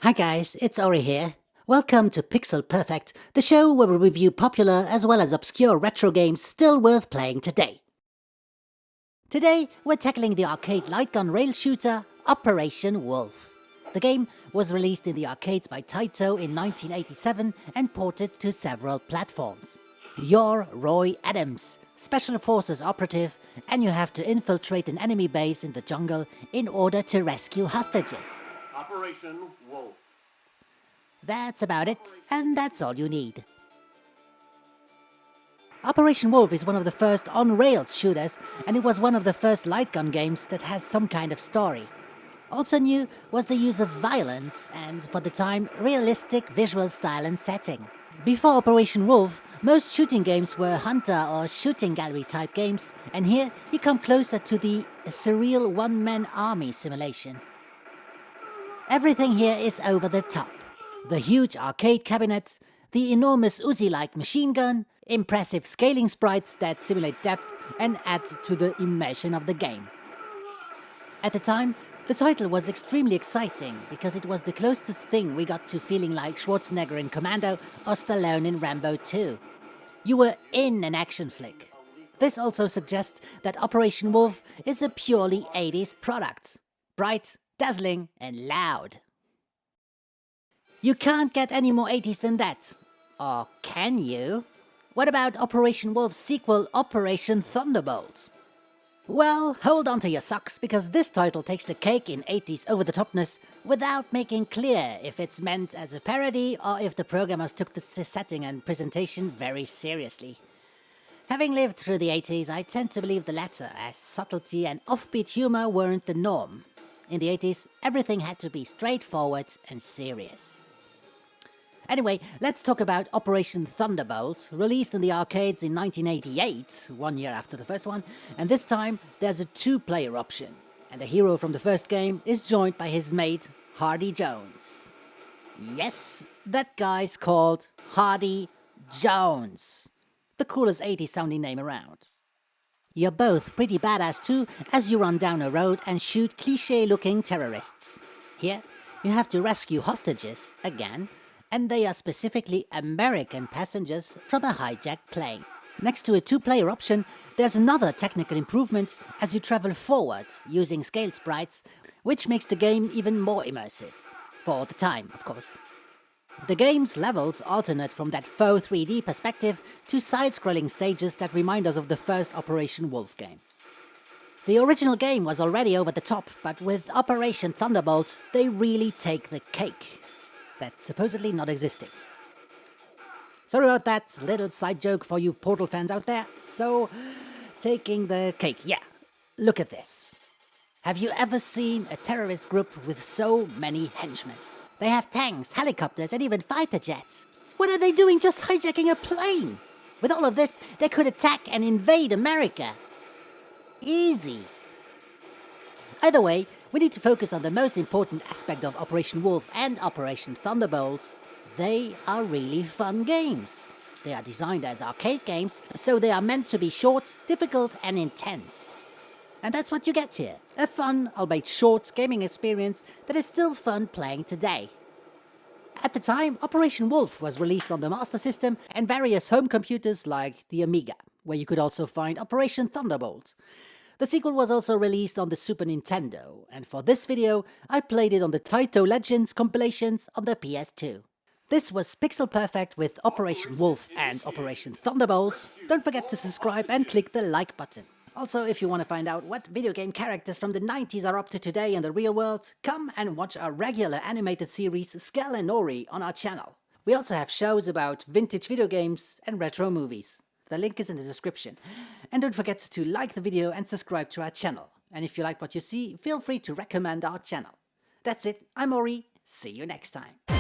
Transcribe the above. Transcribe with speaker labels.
Speaker 1: Hi guys, it's Oree here. Welcome to PixelPerfect, the show where we review popular as well as obscure retro games still worth playing today. Today, we're tackling the arcade light gun rail shooter, Operation Wolf. The game was released in the arcades by Taito in 1987 and ported to several platforms. You're Roy Adams, Special Forces operative, and you have to infiltrate an enemy base in the jungle in order to rescue hostages.
Speaker 2: Operation Wolf.
Speaker 1: That's about it, and that's all you need. Operation Wolf is one of the first on-rails shooters, and it was one of the first light gun games that has some kind of story. Also new was the use of violence and, for the time, realistic visual style and setting. Before Operation Wolf, most shooting games were hunter or shooting gallery type games, and here you come closer to the surreal one-man army simulation. Everything here is over the top. The huge arcade cabinets, the enormous Uzi-like machine gun, impressive scaling sprites that simulate depth and add to the immersion of the game. At the time, the title was extremely exciting because it was the closest thing we got to feeling like Schwarzenegger in Commando or Stallone in Rambo 2. You were in an action flick. This also suggests that Operation Wolf is a purely 80s product. Bright, dazzling and loud. You can't get any more 80s than that. Or can you? What about Operation Wolf's sequel, Operation Thunderbolt? Well, hold on to your socks, because this title takes the cake in 80s over-the-topness without making clear if it's meant as a parody or if the programmers took the setting and presentation very seriously. Having lived through the 80s, I tend to believe the latter, as subtlety and offbeat humor weren't the norm. In the 80s, everything had to be straightforward and serious. Anyway, let's talk about Operation Thunderbolt, released in the arcades in 1988, 1 year after the first one, and this time there's a two-player option, and the hero from the first game is joined by his mate, Hardy Jones. Yes, that guy's called Hardy Jones, the coolest 80s sounding name around. You're both pretty badass too, as you run down a road and shoot cliché-looking terrorists. Here, you have to rescue hostages, again, and they are specifically American passengers from a hijacked plane. Next to a two-player option, there's another technical improvement as you travel forward using scale sprites, which makes the game even more immersive. For the time, of course. The game's levels alternate from that faux 3D perspective to side-scrolling stages that remind us of the first Operation Wolf game. The original game was already over the top, but with Operation Thunderbolt, they really take the cake. That's supposedly not existing. Sorry about that little side joke for you Portal fans out there. So, taking the cake, yeah, look at this. Have you ever seen a terrorist group with so many henchmen? They have tanks, helicopters, and even fighter jets. What are they doing just hijacking a plane? With all of this, they could attack and invade America. Easy. Either way, we need to focus on the most important aspect of Operation Wolf and Operation Thunderbolt. They are really fun games. They are designed as arcade games, so they are meant to be short, difficult, and intense. And that's what you get here. A fun, albeit short, gaming experience that is still fun playing today. At the time, Operation Wolf was released on the Master System and various home computers like the Amiga, where you could also find Operation Thunderbolt. The sequel was also released on the Super Nintendo, and for this video, I played it on the Taito Legends compilations on the PS2. This was PixelPerfect with Operation Wolf and Operation Thunderbolt. Don't forget to subscribe and click the like button. Also, if you want to find out what video game characters from the 90s are up to today in the real world, come and watch our regular animated series Skell and Oree on our channel. We also have shows about vintage video games and retro movies. The link is in the description. And don't forget to like the video and subscribe to our channel. And if you like what you see, feel free to recommend our channel. That's it, I'm Oree, see you next time.